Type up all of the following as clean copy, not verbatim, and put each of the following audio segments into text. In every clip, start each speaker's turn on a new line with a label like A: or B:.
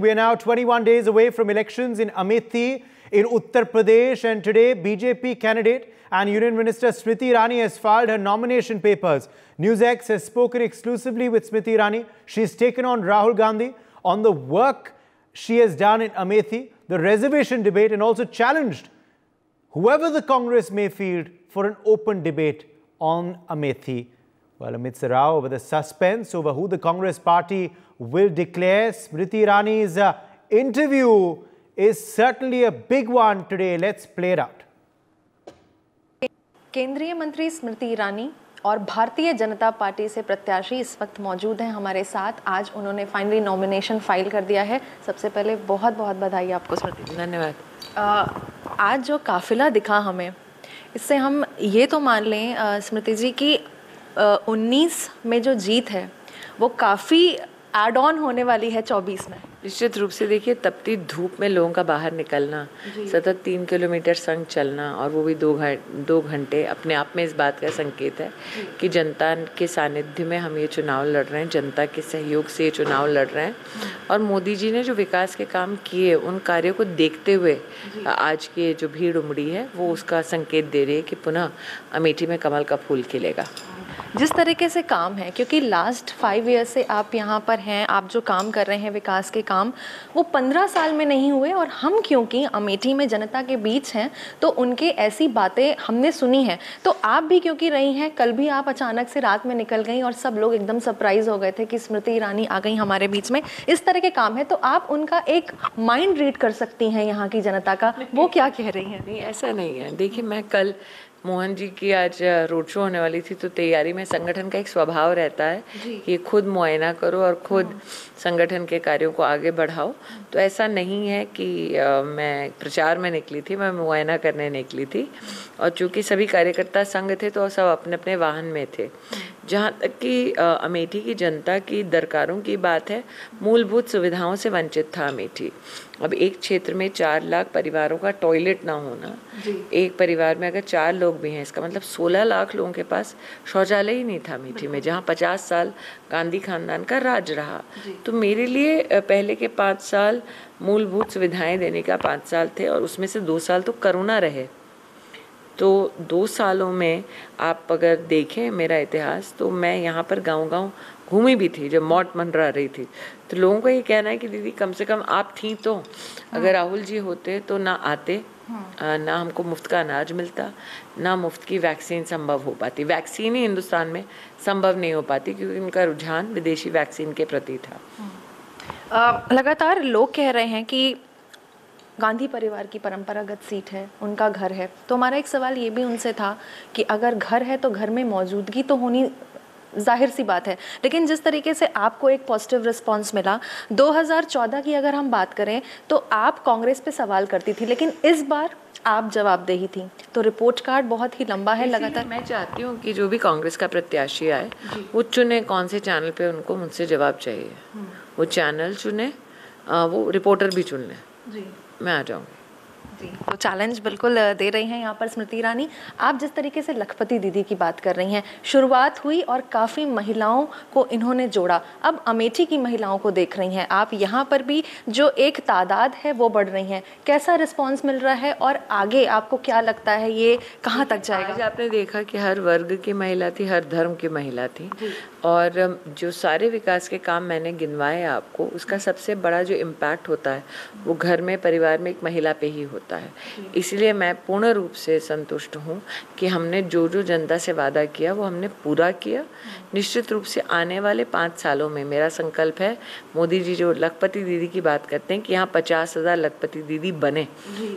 A: We are now 21 days away from elections in Amethi in Uttar Pradesh, and today BJP candidate and Union Minister Smriti Irani has filed her nomination papers. NewsX has spoken exclusively with Smriti Irani. She has taken on Rahul Gandhi on the work she has done in Amethi, the reservation debate, and also challenged whoever the Congress may field for an open debate on Amethi. Well, amidst the row over the suspense over who the Congress party will declare, Smriti Irani's interview is certainly a big one today. Let's play it out.
B: केंद्रीय मंत्री स्मृति ईरानी और Bharatiya Janata party से प्रत्याशी इस वक्त मौजूद हैं हमारे साथ। आज उन्होंने फाइनली नॉमिनेशन फाइल कर दिया है। सबसे पहले बहुत बहुत बधाई आपको स्मृति।
C: धन्यवाद।
B: आज जो काफिला दिखा हमें, इससे हम ये तो मान लें स्मृति जी की 19 में जो जीत है वो काफ़ी एड ऑन होने वाली है 24 में।
C: निश्चित रूप से देखिए, तपती धूप में लोगों का बाहर निकलना, सतत 3 किलोमीटर संग चलना और वो भी 2 घंटे अपने आप में इस बात का संकेत है कि जनता के सानिध्य में हम ये चुनाव लड़ रहे हैं, जनता के सहयोग से ये चुनाव लड़ रहे हैं। और मोदी जी ने जो विकास के काम किए, उन कार्यों को देखते हुए आज की जो भीड़ उमड़ी है वो उसका संकेत दे रही है कि पुनः अमेठी में कमल का फूल खिलेगा।
B: जिस तरीके से काम है, क्योंकि लास्ट 5 ईयर से आप यहाँ पर हैं, आप जो काम कर रहे हैं विकास के काम, वो 15 साल में नहीं हुए। और हम क्योंकि अमेठी में जनता के बीच हैं तो उनके ऐसी बातें हमने सुनी हैं। तो आप भी क्योंकि रही हैं, कल भी आप अचानक से रात में निकल गई और सब लोग एकदम सरप्राइज हो गए थे कि स्मृति ईरानी आ गई हमारे बीच में। इस तरह के काम है तो आप उनका एक माइंड रीड कर सकती हैं यहाँ की जनता का, वो क्या कह रही हैं।
C: नहीं, ऐसा नहीं है। देखिए, मैं कल मोहन जी की आज रोड शो होने वाली थी, तो तैयारी में संगठन का एक स्वभाव रहता है कि खुद मुआयना करो और खुद संगठन के कार्यों को आगे बढ़ाओ। तो ऐसा नहीं है कि मैं प्रचार में निकली थी, मैं मुआयना करने निकली थी। और चूंकि सभी कार्यकर्ता संग थे तो सब अपने अपने वाहन में थे। जहाँ तक कि अमेठी की जनता की दरकारों की बात है, मूलभूत सुविधाओं से वंचित था अमेठी। अब एक क्षेत्र में 4 लाख परिवारों का टॉयलेट ना होना, एक परिवार में अगर 4 लोग भी हैं, इसका मतलब 16 लाख लोगों के पास शौचालय ही नहीं था अमेठी में, जहाँ 50 साल गांधी खानदान का राज रहा। तो मेरे लिए पहले के 5 साल मूलभूत सुविधाएं देने का 5 साल थे, और उसमें से 2 साल तो कोरोना रहे। तो 2 सालों में आप अगर देखें मेरा इतिहास, तो मैं यहाँ पर गांव-गांव घूमी भी थी जब मौत मंडरा रही थी। तो लोगों का ये कहना है कि दीदी कम से कम आप थी तो, अगर राहुल जी होते तो ना आते, ना हमको मुफ्त का अनाज मिलता, ना मुफ्त की वैक्सीन संभव हो पाती। वैक्सीन ही हिंदुस्तान में संभव नहीं हो पाती क्योंकि उनका रुझान विदेशी वैक्सीन के प्रति था।
B: लगातार लोग कह रहे हैं कि गांधी परिवार की परंपरागत सीट है, उनका घर है। तो हमारा एक सवाल ये भी उनसे था कि अगर घर है तो घर में मौजूदगी तो होनी जाहिर सी बात है, लेकिन जिस तरीके से आपको एक पॉजिटिव रिस्पांस मिला 2014 की अगर हम बात करें तो आप कांग्रेस पे सवाल करती थी, लेकिन इस बार आप जवाबदेही थी। तो रिपोर्ट कार्ड बहुत ही लंबा है। लगातार
C: मैं चाहती हूँ कि जो भी कांग्रेस का प्रत्याशी आए वो चुने कौन से चैनल पे उनको मुझसे जवाब चाहिए, वो चैनल चुने, वो रिपोर्टर भी चुन लें, मैं आ जाऊँगी।
B: जी, तो चैलेंज बिल्कुल दे रही हैं यहाँ पर स्मृति ईरानी। आप जिस तरीके से लखपति दीदी की बात कर रही हैं, शुरुआत हुई और काफ़ी महिलाओं को इन्होंने जोड़ा। अब अमेठी की महिलाओं को देख रही हैं आप, यहाँ पर भी जो एक तादाद है वो बढ़ रही है। कैसा रिस्पांस मिल रहा है और आगे आपको क्या लगता है ये कहाँ तक जाएगा?
C: आज आपने देखा कि हर वर्ग की महिला थी, हर धर्म की महिला थी, और जो सारे विकास के काम मैंने गिनवाए आपको, उसका सबसे बड़ा जो इम्पैक्ट होता है वो घर में, परिवार में एक महिला पे ही होता है। इसलिए मैं पूर्ण रूप से संतुष्ट हूँ कि हमने जो जो जनता से वादा किया वो हमने पूरा किया। निश्चित रूप से आने वाले 5 सालों में मेरा संकल्प है, मोदी जी जो लखपति दीदी की बात करते हैं कि यहाँ 50,000 लखपति दीदी बने,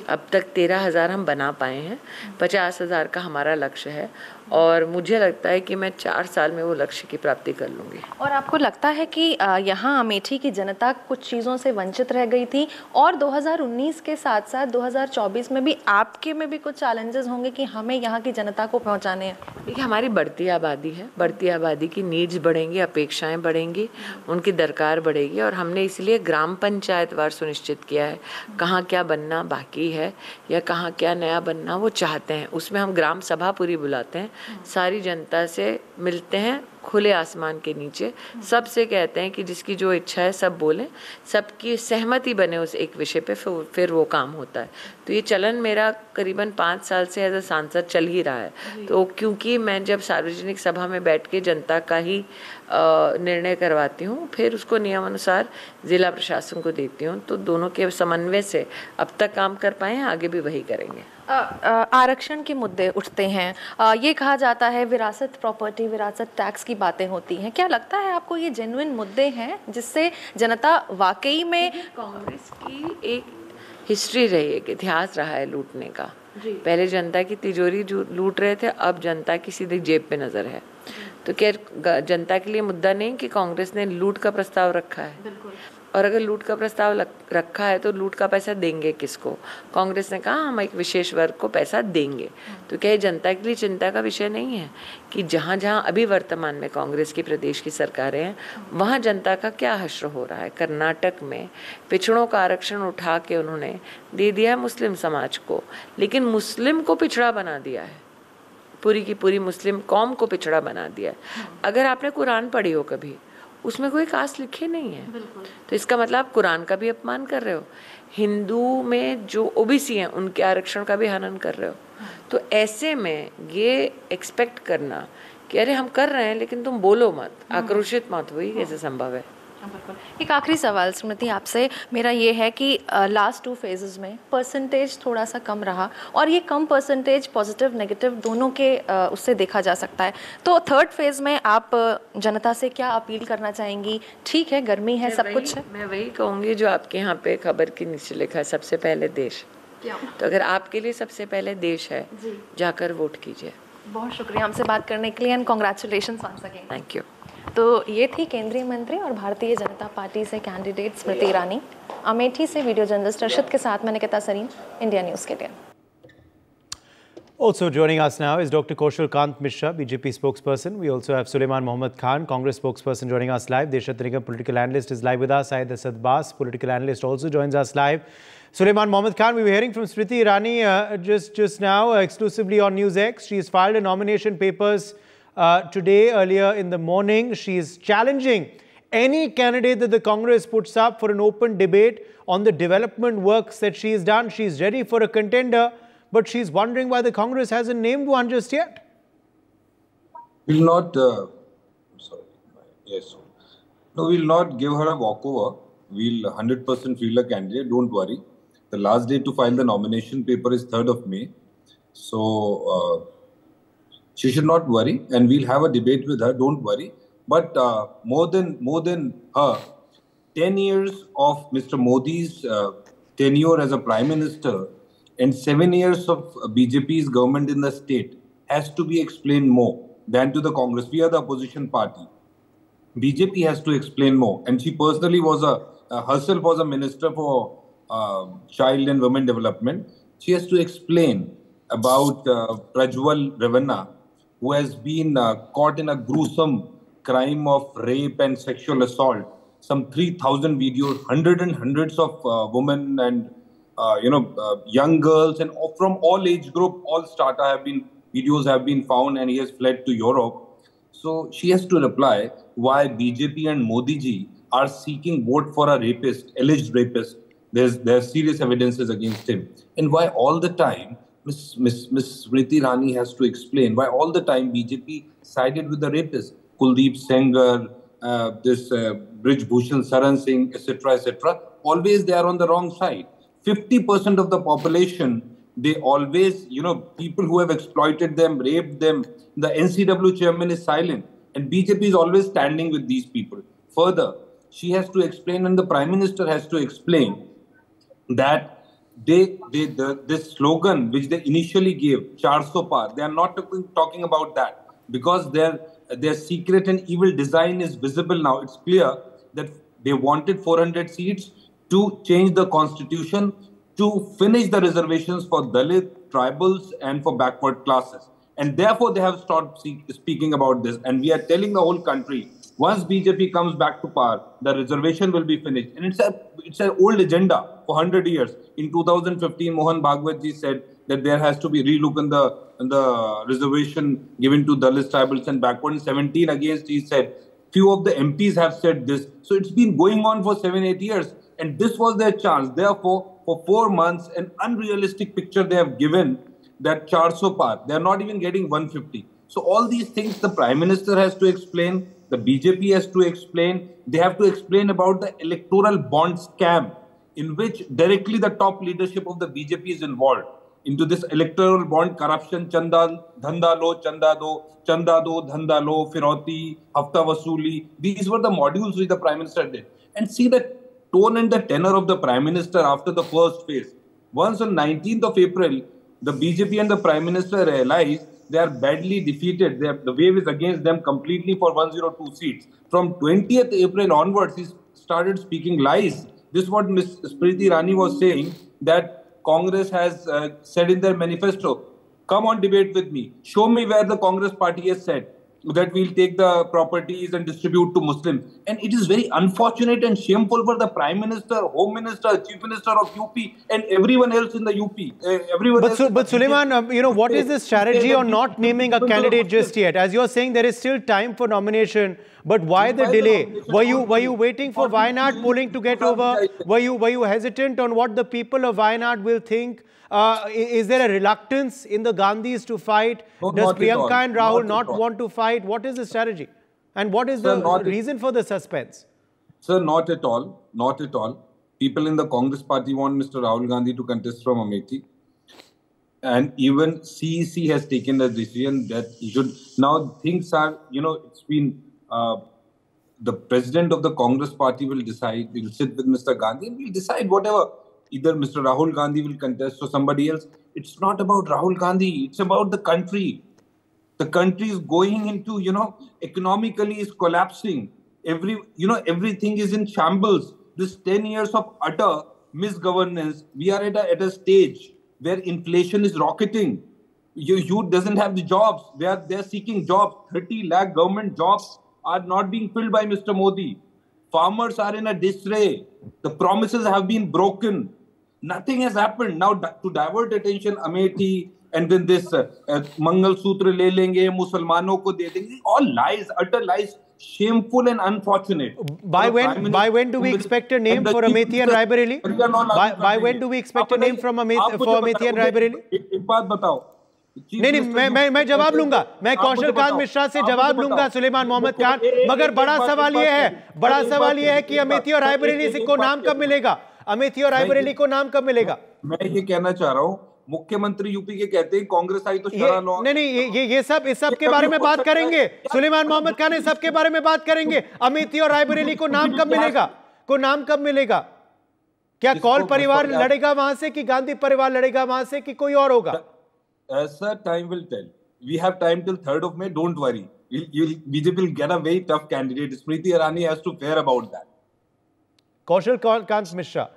C: अब तक 13,000 हम बना पाए हैं, 50,000 का हमारा लक्ष्य है, और मुझे लगता है कि मैं 4 साल में वो लक्ष्य की प्राप्ति कर लूँगी।
B: और आपको लगता है कि यहाँ अमेठी की जनता कुछ चीज़ों से वंचित रह गई थी, और 2019 के साथ साथ 2024 में भी आपके में भी कुछ चैलेंजेस होंगे कि हमें यहाँ की जनता को पहुँचाने हैं?
C: देखिए, हमारी बढ़ती आबादी है, बढ़ती आबादी की नीड्स बढ़ेंगी, अपेक्षाएं बढ़ेंगी, उनकी दरकार बढ़ेगी, और हमने इसलिए ग्राम पंचायत वार सुनिश्चित किया है कहाँ क्या बनना बाकी है या कहाँ क्या नया बनना वो चाहते हैं। उसमें हम ग्राम सभा पूरी बुलाते हैं, सारी जनता से मिलते हैं खुले आसमान के नीचे, सबसे कहते हैं कि जिसकी जो इच्छा है सब बोलें, सबकी सहमति बने उस एक विषय पे, फिर वो काम होता है। तो ये चलन मेरा करीबन 5 साल से एज अ सांसद चल ही रहा है। तो क्योंकि मैं जब सार्वजनिक सभा में बैठ के जनता का ही निर्णय करवाती हूँ, फिर उसको नियम अनुसार जिला प्रशासन को देती हूँ, तो दोनों के समन्वय से अब तक काम कर पाए हैं, आगे भी वही करेंगे।
B: आरक्षण के मुद्दे उठते हैं, ये कहा जाता है विरासत प्रॉपर्टी, विरासत टैक्स की बातें होती हैं। क्या लगता है आपको ये जेन्युइन मुद्दे हैं जिससे जनता वाकई में?
C: कांग्रेस की एक हिस्ट्री रही है, एक इतिहास रहा है लूटने का। पहले जनता की तिजोरी लूट रहे थे, अब जनता की सीधी जेब पे नजर है। तो क्या जनता के लिए मुद्दा नहीं कि कांग्रेस ने लूट का प्रस्ताव रखा है? और अगर लूट का प्रस्ताव रखा है तो लूट का पैसा देंगे किसको? कांग्रेस ने कहा हम एक विशेष वर्ग को पैसा देंगे। तो क्या ये जनता के लिए चिंता का विषय नहीं है कि जहाँ जहाँ अभी वर्तमान में कांग्रेस की प्रदेश की सरकारें हैं, वहाँ जनता का क्या हश्र हो रहा है? कर्नाटक में पिछड़ों का आरक्षण उठा के उन्होंने दे दिया है मुस्लिम समाज को, लेकिन मुस्लिम को पिछड़ा बना दिया है, पूरी की पूरी मुस्लिम कौम को पिछड़ा बना दिया है। अगर आपने कुरान पढ़ी हो कभी, उसमें कोई कास्ट लिखे नहीं है, तो इसका मतलब आप कुरान का भी अपमान कर रहे हो। हिंदू में जो ओबीसी हैं उनके आरक्षण का भी हनन कर रहे हो। तो ऐसे में ये एक्सपेक्ट करना कि अरे हम कर रहे हैं लेकिन तुम बोलो मत, आक्रोशित मत हो, ये कैसे संभव है?
B: एक आखिरी सवाल स्मृति आपसे मेरा ये है कि लास्ट 2 फेजेस में परसेंटेज थोड़ा सा कम रहा, और ये कम परसेंटेज पॉजिटिव नेगेटिव दोनों के उससे देखा जा सकता है। तो 3rd फेज में आप जनता से क्या अपील करना चाहेंगी? ठीक है, गर्मी है, सब कुछ है।
C: मैं वही कहूँगी जो आपके यहाँ पे खबर के नीचे लिखा है, सबसे पहले देश। तो अगर आपके लिए सबसे पहले देश है, जाकर वोट कीजिए।
B: बहुत शुक्रिया हमसे बात करने के लिए, and congratulations once again.
C: Thank you.
B: तो ये थी केंद्रीय मंत्री और भारतीय जनता पार्टी से कैंडिडेट स्मृति ईरानी। अमेठी से वीडियो जर्नलिस्ट अर्शद के साथ मैं निकिता सरीन, इंडिया न्यूज़ के लिए।
A: Also joining us now is Dr. Kaushal Kant Mishra, BJP spokesperson. We also have Sulaiman Mohammad Khan, Congress spokesperson, joining us live. Deshat Nigam, political analyst, is live with us. Syed Asad Bas, political analyst, also joins us live. Sulaiman Mohammad Khan, we were hearing from Smriti Irani just now, exclusively on NewsX. She's filed a nomination papers today, earlier in the morning. She's challenging any candidate that the Congress puts up for an open debate on the development works that she's done. She's ready for a contender, but she's wondering why the Congress hasn't named one just yet.
D: Will not, no, we'll not give her a walkover. We'll 100% field a candidate, don't worry. The last day to file the nomination paper is 3rd of May. So, she should not worry, and we'll have a debate with her, don't worry. But more than her, 10 years of Mr. Modi's tenure as a Prime Minister and 7 years of BJP's government in the state has to be explained more than to the Congress. We are the opposition party. BJP has to explain more. And she personally was herself was a minister for child and women development. She has to explain about Prajwal Ravanna, who has been caught in a gruesome crime of rape and sexual assault. Some 3,000 videos, hundreds of women and young girls, and from all age group, all strata videos have been found, and he has fled to Europe. So she has to reply why BJP and Modi ji are seeking vote for a rapist, alleged rapist. There's serious evidences against him, and why all the time Miss Smriti Irani has to explain why all the time BJP sided with the rapist, Kuldeep Sengar, this Brij Bhushan Saran Singh, etc. Always they are on the wrong side. 50% of the population, they always, people who have exploited them, raped them, the NCW chairman is silent. And BJP is always standing with these people. Further, she has to explain, and the Prime Minister has to explain that this slogan which they initially gave, 400 par, they are not talking about that, because their secret and evil design is visible now. It's clear that they wanted 400 seats to change the constitution, to finish the reservations for Dalit, tribals, and for backward classes. And therefore, they have stopped speaking about this. And we are telling the whole country, once BJP comes back to power, the reservation will be finished. And it's an old agenda for 100 years. In 2015, Mohan Bhagwat ji said that there has to be relook in the reservation given to Dalits, tribals and backward. In 17 against, he said. Few of the MPs have said this. So it's been going on for 7-8 years. And this was their chance. Therefore, for 4 months, an unrealistic picture they have given that 400 par. They are not even getting 150. So all these things the Prime Minister has to explain. The BJP has to explain. They have to explain about the electoral bond scam in which directly the top leadership of the BJP is involved into this electoral bond corruption, chanda, dhanda lo, chanda do, dhanda lo, firauti, hafta vasuli. These were the modules which the Prime Minister did. And see the tone and the tenor of the Prime Minister after the first phase. Once on 19th of April, the BJP and the Prime Minister realized they are badly defeated. The wave is against them completely for 102 seats. From 20th April onwards, he started speaking lies. This is what Ms. Smriti Irani was saying, that Congress has said in their manifesto, come on, debate with me. Show me where the Congress party has said that we'll take the properties and distribute to Muslims. And it is very unfortunate and shameful for the Prime Minister, Home Minister, Chief Minister of UP and everyone else in the UP.
A: But Sulaiman, what is the strategy on not naming a candidate just yet? As you're saying, there is still time for nomination. But why the delay? Were you waiting for Wayanad polling to get over? Were you hesitant on what the people of Wayanad will think? Is there a reluctance in the Gandhis to fight? Does Priyanka and Rahul not want to fight? What is the strategy? And what is the reason for the suspense?
D: Sir, not at all. Not at all. People in the Congress party want Mr. Rahul Gandhi to contest from Amethi. And even CEC has taken a decision that he should. Now things are, it's been, the president of the Congress party will decide, he will sit with Mr. Gandhi and we'll decide whatever. Either Mr. Rahul Gandhi will contest or somebody else. It's not about Rahul Gandhi. It's about the country. The country is going into, economically is collapsing. Everything is in shambles. This 10 years of utter misgovernance, we are at a stage where inflation is rocketing. Youth doesn't have the jobs. They're seeking jobs. 30 lakh government jobs are not being filled by Mr. Modi. Farmers are in a disarray. The promises have been broken. Nothing has happened. Now, to divert attention, Amethi and then this Mangal Sutra le lenge, Musalmano ko de denge, all lies, utter lies, shameful and unfortunate.
A: By when do we expect a name for Amethi and Raebareli? By when do we expect a name for Amethi and Raebareli?
D: एक बात बताओ.
A: नहीं मैं जवाब लूंगा. मैं कौशल कांत मिश्रा से जवाब लूंगा, सुलेमान मोहम्मद खान. मगर बड़ा सवाल ये है कि अमेठी और रायबरेली को नाम कब मिलेगा? अमेठी और रायबरेली को नाम कब मिलेगा?
D: मैं ये कहना चाह रहा हूँ, मुख्यमंत्री यूपी के कहते हैं कांग्रेस आई तो शरा लो.
A: नहीं, ये सब के बारे में बात करेंगे. सुलेमान मोहम्मद खान इस सब के बारे में बात करेंगे. अमेठी और रायबरेली को नाम कब मिलेगा? क्या कौल परिवार लड़ेगा वहां से कि गांधी परिवार लड़ेगा वहां से कि कोई और होगा?
D: Sir, time will tell. We have time till 3rd of May. Don't worry. BJP will get a very tough candidate. Smriti Irani has to care about that.
A: Kaushal Kant Mishra.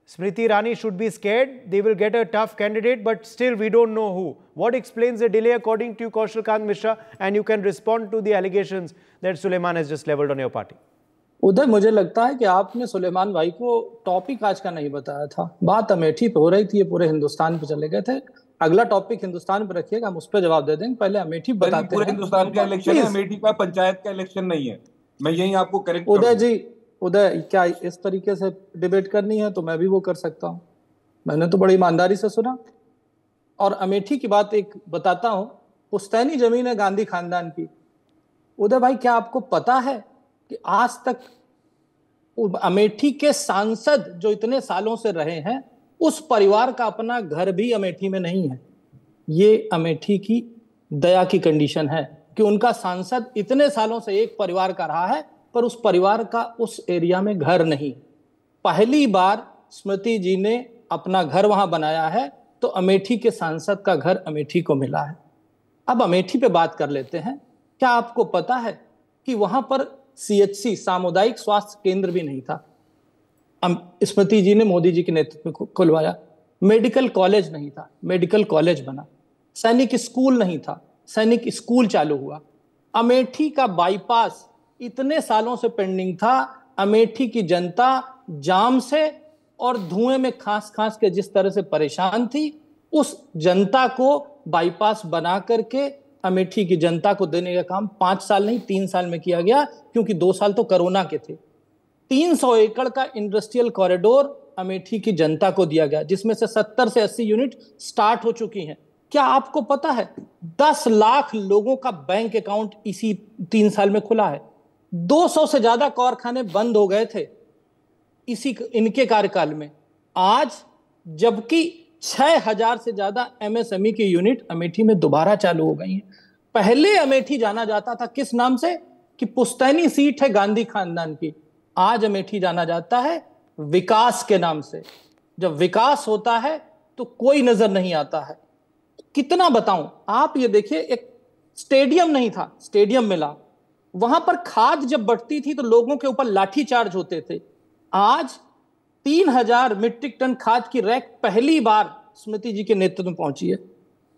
A: Smriti Irani should be scared. They will get a tough candidate, but still we don't know who. What explains the delay according to you, Kaushal Kant Mishra? And you can respond to the allegations that Sulaiman has just leveled on your party.
E: उधर मुझे लगता है कि आपने सुलेमान भाई को topic आज का नहीं बताया था. बात अमेठी पे हो रही थी, ये पूरे हिंदुस्तान पे चले गए थे. अगला टॉपिक हिंदुस्तान पे रखिएगा, हम उस पर जवाब दे देंगे. पहले अमेठी बताते हैं.
D: पूरे हिंदुस्तान का इलेक्शन है, अमेठी का पंचायत का इलेक्शन नहीं है. मैं यही आपको करेक्ट.
E: उदय क्या इस तरीके से डिबेट करनी है तो मैं भी वो कर सकता हूँ. मैंने तो बड़ी ईमानदारी से सुना. और अमेठी की बात एक बताता हूँ. पुश्तैनी जमीन है गांधी खानदान की. उदय भाई, क्या आपको पता है कि आज तक अमेठी के सांसद जो इतने सालों से रहे हैं, उस परिवार का अपना घर भी अमेठी में नहीं है. ये अमेठी की दया की कंडीशन है कि उनका सांसद इतने सालों से एक परिवार का रहा है, पर उस परिवार का उस एरिया में घर नहीं. पहली बार स्मृति जी ने अपना घर वहां बनाया है तो अमेठी के सांसद का घर अमेठी को मिला है. अब अमेठी पे बात कर लेते हैं. क्या आपको पता है कि वहां पर CHC सामुदायिक स्वास्थ्य केंद्र भी नहीं था? स्मृति जी ने मोदी जी के नेतृत्व में खुलवाया. मेडिकल कॉलेज नहीं था, मेडिकल कॉलेज बना. सैनिक स्कूल नहीं था, सैनिक स्कूल चालू हुआ. अमेठी का बाईपास इतने सालों से पेंडिंग था. अमेठी की जनता जाम से और धुएं में खास के जिस तरह से परेशान थी, उस जनता को बाईपास बना करके अमेठी की जनता को देने का काम 5 साल नहीं 3 साल में किया गया, क्योंकि 2 साल तो कोरोना के थे। 300 एकड़ का इंडस्ट्रियल कॉरिडोर अमेठी की जनता को दिया गया, जिसमें से 70 से 80 यूनिट स्टार्ट हो चुकी हैं। क्या आपको पता है 10 लाख लोगों का बैंक अकाउंट इसी 3 साल में खुला है। 200 से ज्यादा कारखाने बंद हो गए थे इनके कार्यकाल में। आज जबकि 6000 से ज्यादा एमएसएमई की यूनिट अमेठी में दोबारा चालू हो गई हैं। पहले अमेठी जाना जाता था किस नाम से कि पुश्तैनी सीट है गांधी खानदान की। आज अमेठी जाना जाता है विकास के नाम से। जब विकास होता है तो कोई नजर नहीं आता है। कितना बताऊं, आप ये देखिए, एक स्टेडियम नहीं था, स्टेडियम मिला। वहां पर खाद जब बढ़ती थी तो लोगों के ऊपर लाठी चार्ज होते थे। आज 3000 मीट्रिक टन खाद की रैक पहली बार स्मृति जी के नेतृत्व में पहुंची है।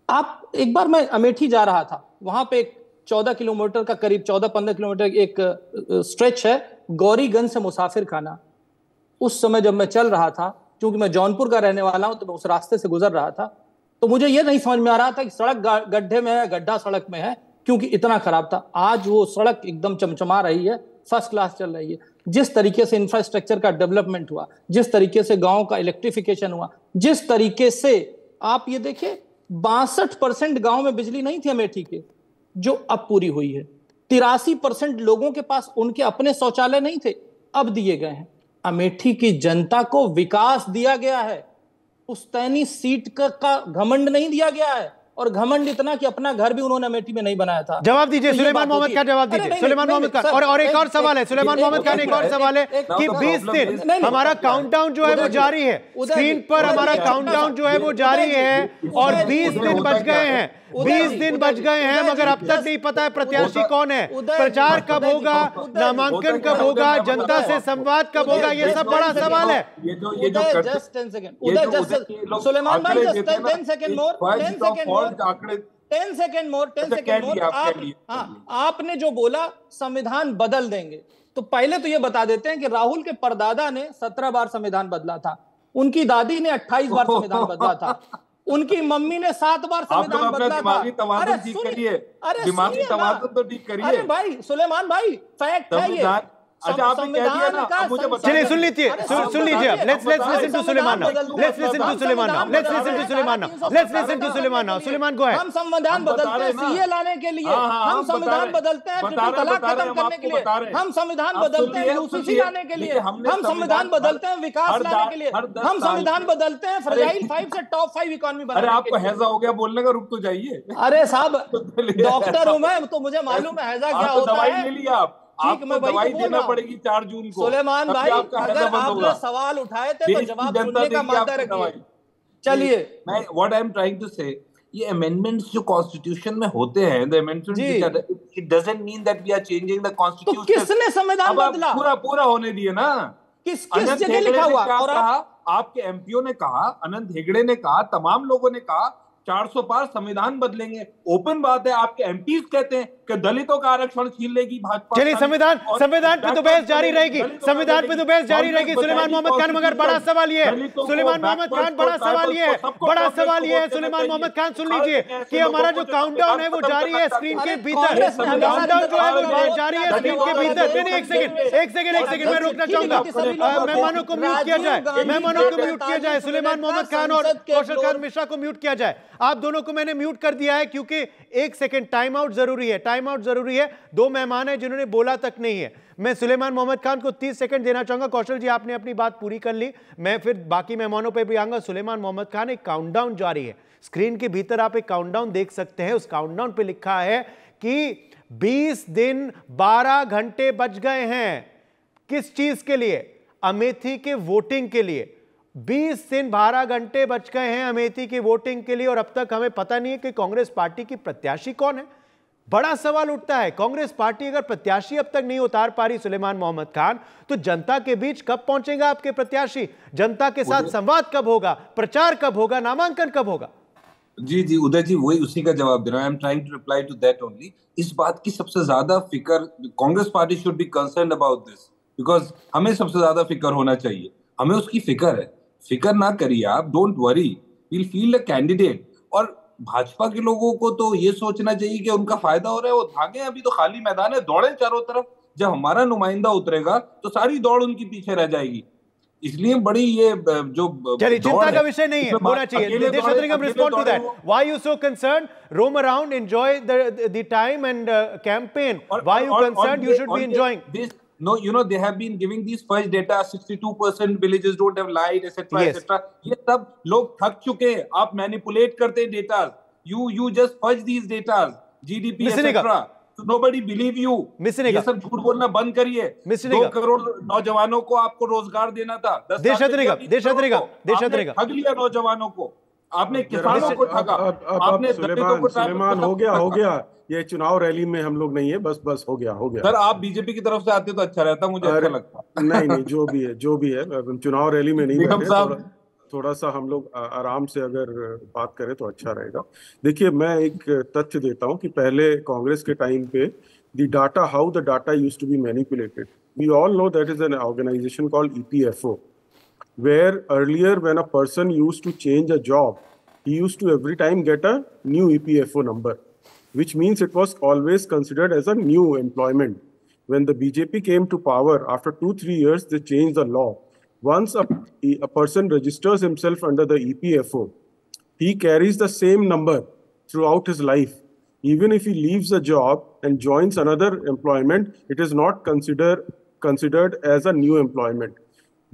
E: आप एक बार मैं अमेठी जा रहा था, वहां पे एक 14 किलोमीटर का करीब 14-15 किलोमीटर एक स्ट्रेच है, गौरीगंज से मुसाफिर खाना। उस समय जब मैं चल रहा था, क्योंकि मैं जौनपुर का रहने वाला हूं, तो मैं उस रास्ते से गुजर रहा था, तो मुझे यह नहीं समझ में आ रहा था कि सड़क गड्ढे में है, गड्ढा सड़क में है, क्योंकि इतना खराब था। आज वो सड़क एकदम चमचमा रही है, फर्स्ट क्लास चल रही है। जिस तरीके से इंफ्रास्ट्रक्चर का डेवलपमेंट हुआ, जिस तरीके से गांव का इलेक्ट्रिफिकेशन हुआ, जिस तरीके से आप ये देखिए 62% गांव में बिजली नहीं थी अमेठी के, जो अब पूरी हुई है। 83% लोगों के पास उनके अपने शौचालय नहीं थे, अब दिए गए हैं। अमेठी की जनता को विकास दिया गया है, पुश्तैनी सीट का घमंड नहीं दिया गया है। और घमंड इतना कि अपना घर भी उन्होंने अमेठी में नहीं बनाया था।
A: जवाब दीजिए सुलेमान मोहम्मद खान, जवाब दीजिए सुलेमान मोहम्मद खान। और एक और सवाल है सुलेमान मोहम्मद खान, एक और सवाल है कि 20 दिन हमारा काउंटडाउन जो है वो जारी है, स्क्रीन पर हमारा काउंटडाउन जो है वो जारी है, और 20 दिन बच गए हैं, 20 दिन बच गए हैं, मगर अब तक नहीं पता है प्रत्याशी कौन है, प्रचार कब होगा, नामांकन कब होगा, जनता से संवाद कब होगा, ये सब बड़ा सवाल है।
E: जस्ट 10 सेकंड सुलेमान भाई, जस्ट 10 सेकंड मोर, 10 सेकंड मोर। आपने जो बोला संविधान बदल देंगे, तो पहले तो ये बता देते हैं कि राहुल के परदादा ने 17 बार संविधान बदला था, उनकी दादी ने 28 बार संविधान बदला था, उनकी मम्मी ने 7 बार संविधान बदला था।
D: दिमागी तवाज़ुन ठीक करिए, दिमागी तवाज़ुन तो ठीक करिए।
E: अरे भाई सुलेमान भाई, फैक्ट है ये।
D: अच्छा आपने कह दिया ना, अब मुझे बताइए।
A: चलिए सुन लीजिए अब let's listen to Suleman now, let's listen to Suleman now, let's listen to Suleman now, let's listen to Suleman now. Suleman को है,
E: हम संविधान बदलते हैं सीए लाने के लिए, हम संविधान बदलते हैं ट्रिपल तलाक खत्म करने के लिए, हम संविधान बदलते हैं यूसीसी लाने के लिए, हम संविधान बदलते हैं विकास लाने के लिए, हम संविधान बदलते हैं फ्रजाइल 5 से टॉप 5 इकोनॉमी बनाने के लिए।
D: आपको हैजा हो गया बोलने का, रुक तो जाइए।
E: अरे साहब डॉक्टर हूं मैं, तो मुझे मालूम है हैजा क्या होता है।
D: दवाई ले लिया आप, आपको दवाई देना पड़ेगी 4 जून को।
E: सुलेमान भाई, अगर आपने सवाल उठाए थे तो जवाब सुनने का मादा रखिए। चलिए,
D: मैं what I am trying to say, ये अमेंडमेंट्स जो कॉन्स्टिट्यूशन में होते हैं, the amendments, it doesn't mean that we are changing the constitution.
E: तो किसने संविधान बदला?
D: पूरा होने दिए ना।
E: किस जगह लिखा हुआ? और
D: आपके एमपीओ ने कहा, अनंत हेगड़े ने कहा, तमाम लोगों ने कहा 400 पार संविधान बदलेंगे। ओपन बात है, आपके एमपीज कहते हैं कि दलितों का आरक्षण छीन लेगी भाजपा।
A: चलिए संविधान पे तो बहस जारी रहेगी, संविधान पे तो बहस जारी रहेगी सुलेमान मोहम्मद खान। मगर बड़ा सवाल ये है सुलेमान मोहम्मद खान, बड़ा सवाल ये है सुलेमान मोहम्मद खान, सुन लीजिए कि हमारा जो काउंटडाउन है वो जारी है स्क्रीन के भीतर, काउंटडाउन जो है वो जारी है स्क्रीन के भीतर। नहीं, एक सेकंड मैं रोकना चाहूंगा, मेहमानों को म्यूट किया जाए, सुलेमान मोहम्मद खान और कौशल कांत मिश्रा को म्यूट किया जाए। आप दोनों को मैंने म्यूट कर दिया है क्योंकि 1 सेकंड टाइम आउट जरूरी है। 2 मेहमान हैं जिन्होंने बोला तक नहीं है। मैं सुलेमान मोहम्मद खान को 30 सेकंड देना चाहूंगा। कौशल जी, आपने अपनी बात पूरी कर ली, मैं फिर बाकी मेहमानों पे भी आऊंगा। सुलेमान मोहम्मद खान, एक काउंटडाउन जारी है स्क्रीन के भीतर, आप एक काउंटडाउन देख सकते हैं। उस काउंटडाउन पे लिखा है कि 20 दिन 12 घंटे बच गए हैं। किस चीज के लिए? अमेठी के वोटिंग के लिए। 20 दिन 12 घंटे बच गए हैं अमेठी की वोटिंग के लिए, और अब तक हमें पता नहीं है कि कांग्रेस पार्टी की प्रत्याशी कौन है। बड़ा सवाल उठता है, कांग्रेस पार्टी अगर प्रत्याशी अब तक नहीं उतार पा रही सुलेमान मोहम्मद खान, तो जनता के बीच कब पहुंचेगा आपके प्रत्याशी? जनता के साथ संवाद कब होगा? प्रचार कब होगा? नामांकन कब होगा?
D: जी उदय जी, वही उसी का जवाब दे रहा हूं। I am trying to reply to that only. इस बात की सबसे ज्यादा फिक्र Congress party should be concerned about this, because हमें सबसे ज्यादा फिक्र होना चाहिए। हमें उसकी फिक्र है। फिक्र ना करिए आप, don't worry. we'll field a candidate. और भाजपा के लोगों को तो ये सोचना चाहिए कि उनका फायदा हो रहा है, वो भागे, अभी तो खाली मैदान है, दौड़े चारों तरफ। जब हमारा नुमाइंदा उतरेगा तो सारी दौड़ उनकी पीछे रह जाएगी। इसलिए बड़ी ये जो
A: चलिए, चिंता का विषय नहीं है, होना चाहिए। Deshathringam, respond to that. Why you so concerned? Roam around, enjoy the time and campaign. Why you concerned? You should be enjoying.
D: No, you know, they have been giving these fudge data, 62% villages don't have light, etc.,
A: Yes.
D: etc. ये सब लोग थक चुके हैं। आप manipulate करते हैं data, you just fudge these data, GDP, etc. So nobody believe you. ये सब झूठ बोलना बंद करिए। 2 करोड़ नौजवानों को आपको रोजगार देना था।
A: देशहतरेगा
D: ठग लिया नौजवानों को, आपने किसानों को ठगा, आपने
F: सुलेमान हो गया। ये चुनाव रैली में हम लोग नहीं है, बस हो गया।
D: सर, आप बीजेपी की तरफ से आते तो अच्छा रहता, मुझे अच्छा लगता।
F: नहीं, जो भी है चुनाव रैली में नहीं बैठे, थोड़ा सा हम लोग आराम से अगर बात करें तो अच्छा रहेगा। देखिए, मैं एक तथ्य देता हूं कि पहले कांग्रेस के टाइम पे how the data used to be manipulated, we all know that is an organisation called EPFO, where earlier when a person used to change a job, he used to every time get a new EPFO number, which means it was always considered as a new employment. When the BJP came to power, after 2-3 years, they changed the law. Once a person registers himself under the EPFO, he carries the same number throughout his life. Even if he leaves a job and joins another employment, it is not considered as a new employment.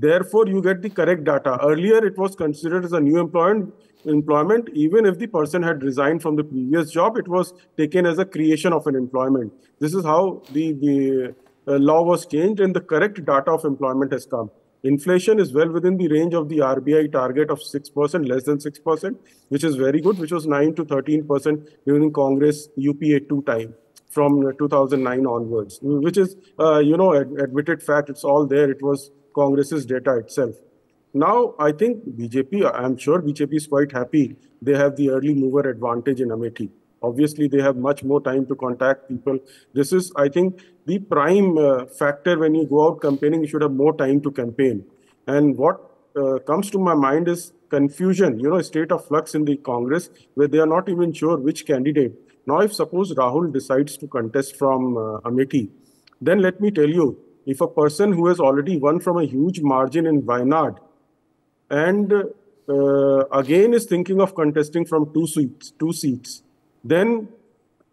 F: Therefore, you get the correct data. Earlier, it was considered as a new employment. Even if the person had resigned from the previous job, it was taken as a creation of an employment. This is how the law was changed, and the correct data of employment has come. Inflation is well within the range of the RBI target of 6%, less than 6%, which is very good, which was 9 to 13% during Congress UPA 2 time from 2009 onwards, which is, admitted fact. It's all there. It was Congress's data itself. Now, I think I'm sure BJP is quite happy. They have the early mover advantage in Amethi. Obviously, they have much more time to contact people. This is, I think, the prime factor when you go out campaigning. You should have more time to campaign. And what comes to my mind is confusion, a state of flux in the Congress where they are not even sure which candidate. Now, if suppose Rahul decides to contest from Amethi, then let me tell you, if a person who has already won from a huge margin in Wayanad and again is thinking of contesting from two seats, then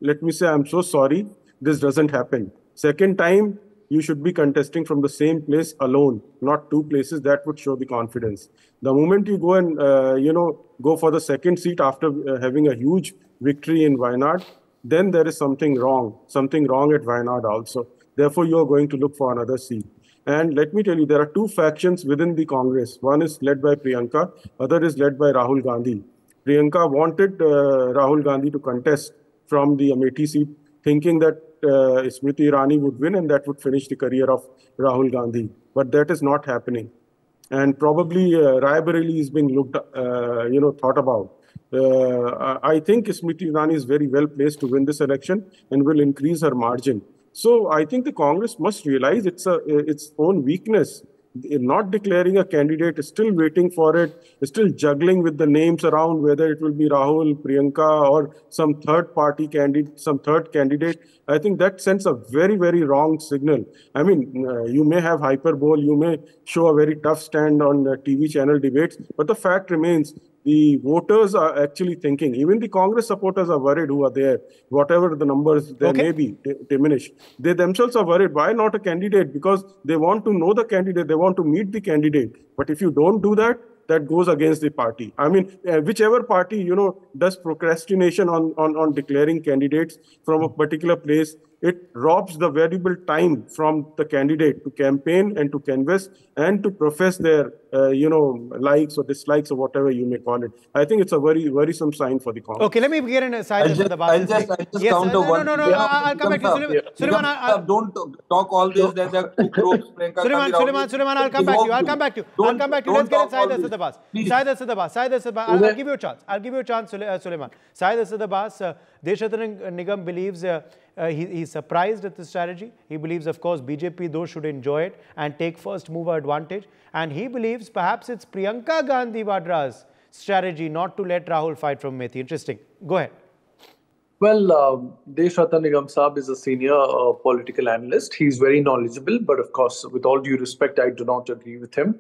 F: let me say, I'm so sorry, this doesn't happen. Second time, you should be contesting from the same place alone, not two places. That would show the confidence. The moment you go and, go for the second seat after having a huge victory in Wayanad, then there is something wrong at Wayanad also. Therefore, you are going to look for another seat. And let me tell you, there are two factions within the Congress. One is led by Priyanka, other is led by Rahul Gandhi. Priyanka wanted Rahul Gandhi to contest from the Amethi seat, thinking that Smriti Irani would win and that would finish the career of Rahul Gandhi. But that is not happening. And probably Raebareli is being thought about. I think Smriti Irani is very well placed to win this election and will increase her margin. So I think the Congress must realize its own weakness. Not declaring a candidate, still waiting for it, still juggling with the names around, whether it will be Rahul, Priyanka, or some third candidate. I think that sends a very, very wrong signal. I mean, you may have hyperbole, you may show a very tough stand on TV channel debates, but the fact remains, the voters are actually thinking, even the Congress supporters are worried who are there, whatever the numbers there may be diminished. They themselves are worried. Why not a candidate? Because they want to know the candidate, they want to meet the candidate. But if you don't do that, that goes against the party. I mean, whichever party, does procrastination on declaring candidates from a particular place, it robs the valuable time from the candidate to campaign and to canvass and to profess their, likes or dislikes or whatever you may call it. I think it's a very worrisome sign for the Congress.
A: Okay, let me get in a side.
D: I'll just counter one.
A: No, I'll come back to you. Suleiman,
D: don't talk all this. There are two groups.
A: Suleiman, I'll come back to you. Let's get inside the Siddhabas. Syed Siddhabas. I'll give you a chance. Suleiman. Syed Siddhabas, Deshathringam believes he's surprised at the strategy. He believes, of course, BJP though should enjoy it and take first mover advantage. And he believes perhaps it's Priyanka Gandhi Vadra's strategy not to let Rahul fight from Amethi? Interesting. Go ahead.
G: Well, Desh Ratan Nigam Saab is a senior political analyst. He's very knowledgeable, but of course, with all due respect, I do not agree with him.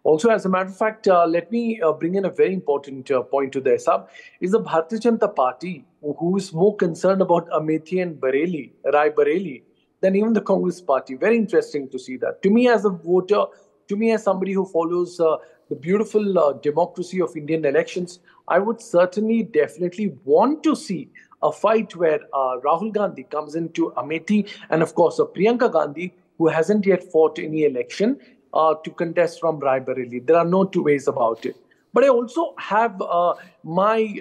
G: Also, as a matter of fact, let me bring in a very important point to this. Is the Bharatiya Janata Party who is more concerned about Amethi and Rai Bareli, than even the Congress Party. Very interesting to see that. To me, as a voter, to me, as somebody who follows the beautiful democracy of Indian elections, I would certainly, definitely want to see a fight where Rahul Gandhi comes into Amethi, and of course, Priyanka Gandhi, who hasn't yet fought any election, to contest from Rai Bareli. There are no two ways about it. But I also have my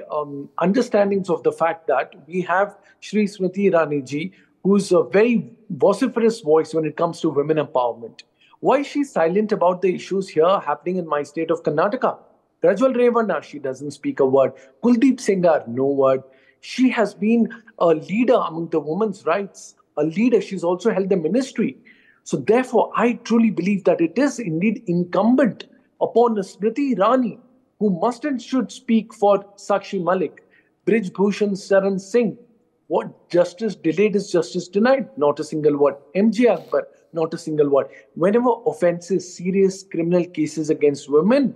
G: understandings of the fact that we have Shri Smriti Irani ji, who's a very vociferous voice when it comes to women empowerment. Why is she silent about the issues here happening in my state of Karnataka? Prajwal Revanna, she doesn't speak a word. Kuldeep Sengar, no word. She has been a leader among the women's rights, a leader. She's also held the ministry. So therefore, I truly believe that it is indeed incumbent upon Smriti Irani, who must and should speak for Sakshi Malik, Brij Bhushan Saran Singh. What justice delayed is justice denied. Not a single word. MJ Akbar, not a single word. Whenever offenses, serious criminal cases against women,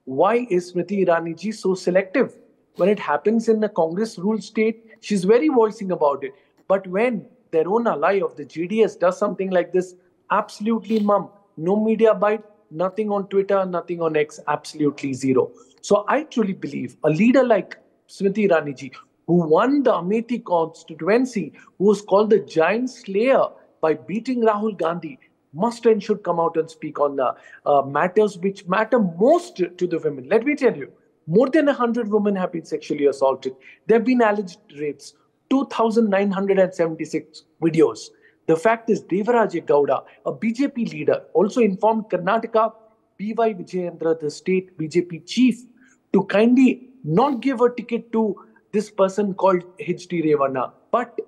G: why is Smriti Irani ji so selective? When it happens in a Congress-ruled state, she's very voicing about it. But when their own ally of the JDS does something like this, absolutely mum. No media bite, nothing on Twitter, nothing on X, absolutely zero. So I truly believe a leader like Smriti Irani ji, who won the Amethi constituency, who was called the giant slayer by beating Rahul Gandhi, must and should come out and speak on the matters which matter most to the women. Let me tell you, more than 100 women have been sexually assaulted. There have been alleged rapes, 2,976 videos. The fact is, Devaraje Gowda, a BJP leader, also informed Karnataka B.Y. Vijayendra, the state BJP chief, to kindly not give a ticket to this person called H.D. Revanna. But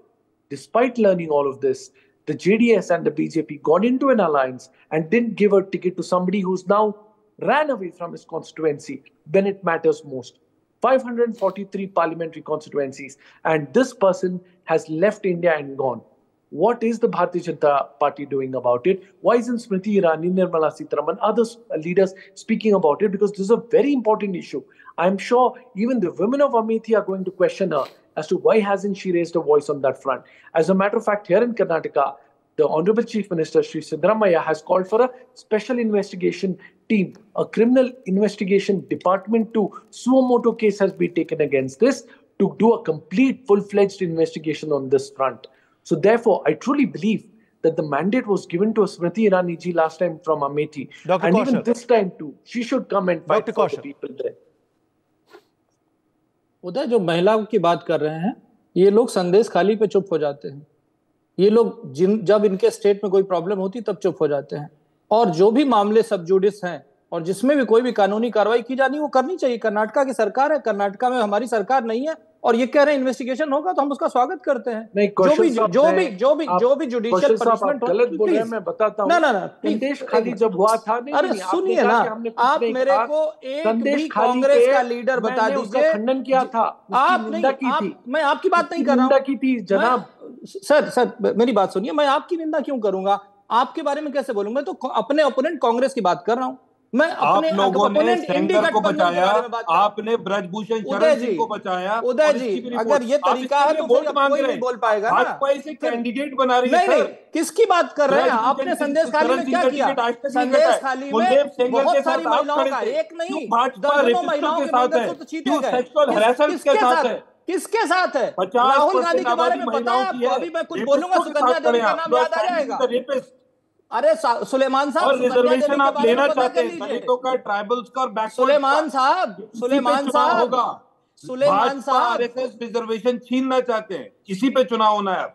G: despite learning all of this, the JDS and the BJP got into an alliance and didn't give a ticket to somebody who's now ran away from his constituency when it matters most. 543 parliamentary constituencies, and this person has left India and gone. What is the Bharatiya Janata Party doing about it? Why isn't Smriti Irani, Nirmala Sitharaman, other leaders speaking about it? Because this is a very important issue. I'm sure even the women of Amethi are going to question her as to why hasn't she raised a voice on that front. As a matter of fact, here in Karnataka, the Honorable Chief Minister, Sri Siddaramaiah, has called for a special investigation team. A criminal investigation department to suo moto case has been taken against this to do a complete full-fledged investigation on this front. So therefore, I truly believe that the mandate was given to Smriti Irani ji last time from Amethi.
A: Dr.
G: And
A: Kaushal,
G: even this time too, she should come and fight
A: Dr.
G: for
A: Kaushal,
G: the people there.
E: उदय, जो महिलाओं की बात कर रहे हैं, ये लोग संदेश खाली पे चुप हो जाते हैं. ये लोग जब इनके स्टेट में कोई प्रॉब्लम होती तब चुप हो जाते हैं. और जो भी मामले सब जुडिस हैं और जिसमें भी कोई भी कानूनी कार्रवाई की जानी वो करनी चाहिए. कर्नाटका की सरकार है, कर्नाटका में हमारी सरकार नहीं है और ये कह रहे हैं इन्वेस्टिगेशन होगा तो हम उसका स्वागत करते हैं. जो भी जुडिशियल पनिशमेंट
G: गलत बोल रहे हैं, मैं बताता हूं.
E: ना
G: संदेश खाली जब हुआ था,
E: अरे सुनिए ना, आप मेरे को एक भी कांग्रेस का लीडर बता दीजिए.
G: खंडन किया था,
E: आप नहीं, मैं आपकी बात नहीं कर रहा हूं.
G: की थी जनाब.
E: सर मेरी बात सुनिए, मैं आपकी निंदा क्यों करूंगा? आपके बारे में कैसे बोलूंगा? मैं तो अपने ओपोनेंट कांग्रेस की बात कर रहा हूं. मैं अपने ओपोनेंट सेंगर को बचाया,
D: आपने ब्रजभूषण शरण सिंह को बचाया.
E: उदय जी, अगर ये तरीका है तो कोई नहीं बोल पाएगा ना.
D: भाजपा इसे कैंडिडेट बना रही है.
E: नहीं, किसकी बात कर रहे हैं? आपने संदेश खाली में क्या किया? संदेश खाली में बहुत सारी महिलाओं का, एक नहीं, दर्जनों महिलाओं के मंदिर को तो चीते गए. किसके साथ है? राहुल गांधी के बारे में पता है आपको? अभी मैं कुछ बोलूंगा, सुकन्या देवी का नाम याद आ जाएगा. अरे सुलेमान साहब,
D: रिजर्वेशन आप लेना चाहते हैं दलितों का, ट्राइबल्स का, और
E: सुलेमान साहब
D: आरएसएस रिजर्वेशन छीनना चाहते हैं, इसी पे चुनाव होना है.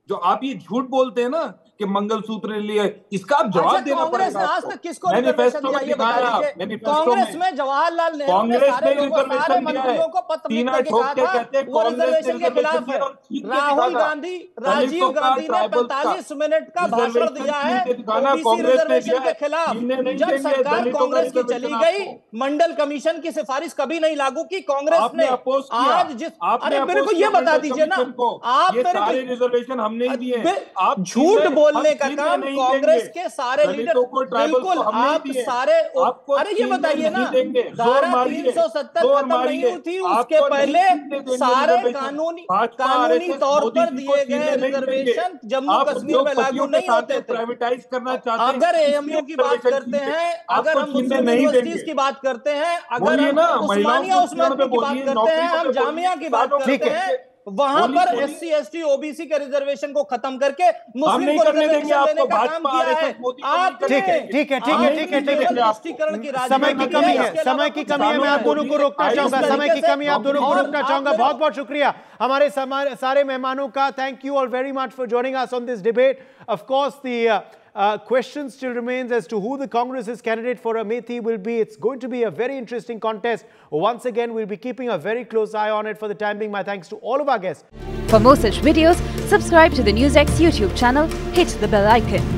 D: जो आप ये झूठ बोलते हैं ना कि मंगलसूत्र लिए, इसका आप जवाब देना पड़ेगा।
E: आज तक किसको रिजर्वेशन दिया ये बता दीजिए। कांग्रेस में जवाहरलाल नेहरू ने सारे मंत्रियों को पत्र लिख के कहा था वो रिजर्वेशन के खिलाफ है। राहुल गांधी, राजीव गांधी ने 45 मिनट का भाषण दिया है ओबीसी रिजर्वेशन के खिलाफ। जब सरकार कांग्रेस की चली गई, मंडल कमीशन की सिफारिश कभी नहीं लागू की कांग्रेस ने। आज जिस, अरे मेरे को ये बता दीजिए ना, आप मेरे
D: रिजर्वेशन हमने ही दिए।
E: आप झूठ बोलने का काम कांग्रेस के सारे लीडर, बिल्कुल आप सारे, अरे ये बताइए ना, धारा 370 खत्म नहीं हुई थी, उसके पहले सारे कानूनी तौर पर दिए गए रिजर्वेशन जम्मू कश्मीर में लागू नहीं होते थे।
D: प्राइवेटाइज करना चाहते हैं।
E: अगर एएमयू की बात करते हैं, अगर हम मुस्लिम यूनिवर्सिटीज की बात करते हैं, अगर हम उस्मानिया की बात करते हैं, हम जामिया की बात करते हैं, वहां पर एससी एसटी ओबीसी के रिजर्वेशन को खत्म करके मुस्लिम को रिजर्वेशन देने का काम किया है। आप
A: ठीक है समय की कमी है, समय की कमी है, मैं आप दोनों को रोकना चाहूंगा, समय की कमी आप दोनों को रोकना चाहूंगा। बहुत बहुत शुक्रिया हमारे सारे मेहमानों का। Thank you all very much for joining us on this debate. Of course the question still remains as to who the Congress's candidate for Amethi will be. It's going to be a very interesting contest. Once again, we'll be keeping a very close eye on it. For the time being, my thanks to all of our guests.
H: For more such videos, subscribe to the NewsX YouTube channel, hit the bell icon.